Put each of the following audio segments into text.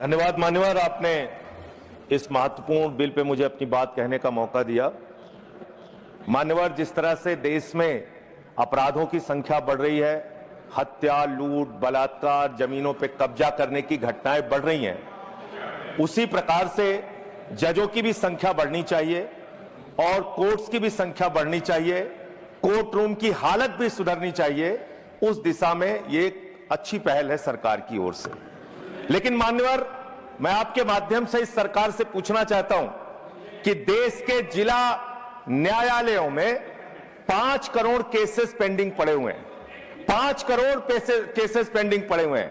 धन्यवाद मान्यवर, आपने इस महत्वपूर्ण बिल पे मुझे अपनी बात कहने का मौका दिया। मान्यवर, जिस तरह से देश में अपराधों की संख्या बढ़ रही है, हत्या, लूट, बलात्कार, जमीनों पे कब्जा करने की घटनाएं बढ़ रही हैं, उसी प्रकार से जजों की भी संख्या बढ़नी चाहिए और कोर्ट्स की भी संख्या बढ़नी चाहिए, कोर्ट रूम की हालत भी सुधरनी चाहिए। उस दिशा में ये एक अच्छी पहल है सरकार की ओर से। लेकिन मान्यवर, मैं आपके माध्यम से इस सरकार से पूछना चाहता हूं कि देश के जिला न्यायालयों में 5 करोड़ केसेस पेंडिंग पड़े हुए हैं। 5 करोड़ केसेस पेंडिंग पड़े हुए हैं।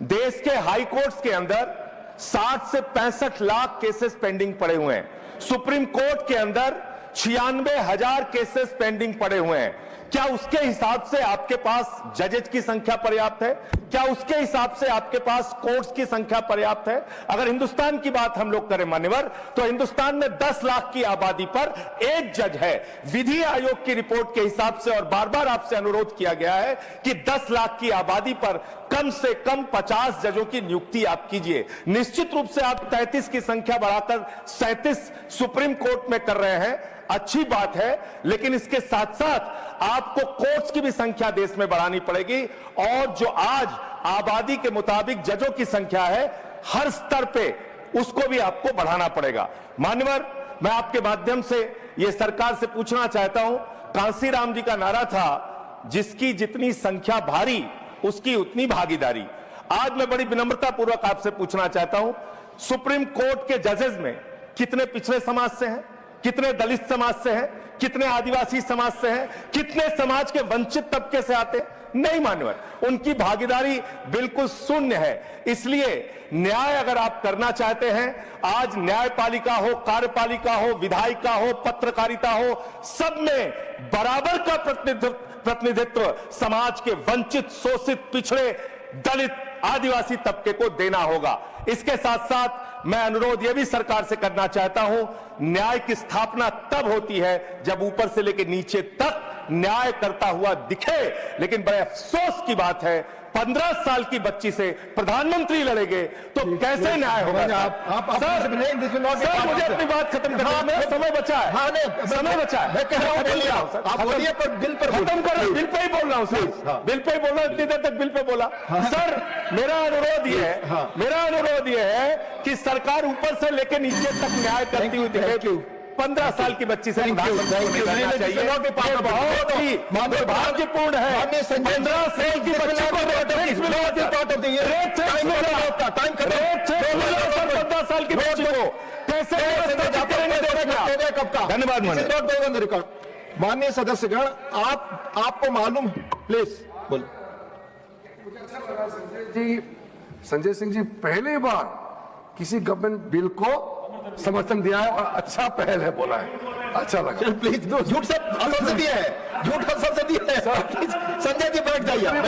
देश के हाई कोर्ट्स के अंदर 60 से 65 लाख केसेस पेंडिंग पड़े हुए हैं। सुप्रीम कोर्ट के अंदर 96,000 केसेस पेंडिंग पड़े हुए हैं। क्या उसके हिसाब से आपके पास जजेज की संख्या पर्याप्त है? क्या उसके हिसाब से आपके पास कोर्ट्स की संख्या पर्याप्त है? अगर हिंदुस्तान की बात हम लोग करें मान्यवर, तो हिंदुस्तान में 10 लाख की आबादी पर एक जज है। विधि आयोग की रिपोर्ट के हिसाब से, और बार बार आपसे अनुरोध किया गया है कि 10 लाख की आबादी पर कम से कम 50 जजों की नियुक्ति आप कीजिए। निश्चित रूप से आप 33 की संख्या बढ़ाकर 37 सुप्रीम कोर्ट में कर रहे हैं, अच्छी बात है, लेकिन इसके साथ साथ आपको कोर्ट्स की भी संख्या देश में बढ़ानी पड़ेगी। और जो आज आबादी के मुताबिक जजों की संख्या है, हर स्तर पे उसको भी आपको बढ़ाना पड़ेगा। मान्यवर, मैं आपके माध्यम से यह सरकार से पूछना चाहता हूं, कांसीराम जी का नारा था, जिसकी जितनी संख्या भारी उसकी उतनी भागीदारी। आज मैं बड़ी विनम्रता पूर्वक आपसे पूछना चाहता हूं, सुप्रीम कोर्ट के जजेस में कितने पिछड़े समाज से हैं, कितने दलित समाज से हैं, कितने आदिवासी समाज से हैं, कितने समाज के वंचित तबके से आते हैं? नहीं मान्यवर, उनकी भागीदारी बिल्कुल शून्य है। इसलिए न्याय अगर आप करना चाहते हैं, आज न्यायपालिका हो, कार्यपालिका हो, विधायिका हो, पत्रकारिता हो, सब में बराबर का प्रतिनिधित्व समाज के वंचित, शोषित, पिछड़े, दलित, आदिवासी तबके को देना होगा। इसके साथ साथ मैं अनुरोध यह भी सरकार से करना चाहता हूं, न्याय की स्थापना तब होती है जब ऊपर से लेकर नीचे तक न्याय करता हुआ दिखे। लेकिन बड़े अफसोस की बात है, 15 साल की बच्ची से प्रधानमंत्री लड़ेंगे तो कैसे न्याय होगा? सर, मुझे अपनी बात खत्म करना है, समय बचा है, समय बचा है। मैं कह रहा हूं, आप बोलिए, पर बिल पर खत्म करो। बिल पे ही बोल रहा हूं सर, बिल पे ही बोल रहा हूं, इतनी देर तक बिल पे बोला। सर, मेरा अनुरोध यह है कि सरकार ऊपर से लेकर नीचे तक न्याय करती हुई दिखे। 15 साल की बच्ची से बहुत ही दुर्भाग्यपूर्ण है। 15 साल की बच्ची को 15 साल की बच्ची को कैसे? धन्यवाद माननीय सदस्यगण, आपको मालूम, प्लीज बोलो। संजय सिंह जी पहली बार किसी गवर्नमेंट बिल को समर्थन दिया है और अच्छा पहल है बोला है, अच्छा लगा। प्लीज, झूठ सब संसदीय है, झूठ सब संसदीय है। संजय जी बैठ जाइए।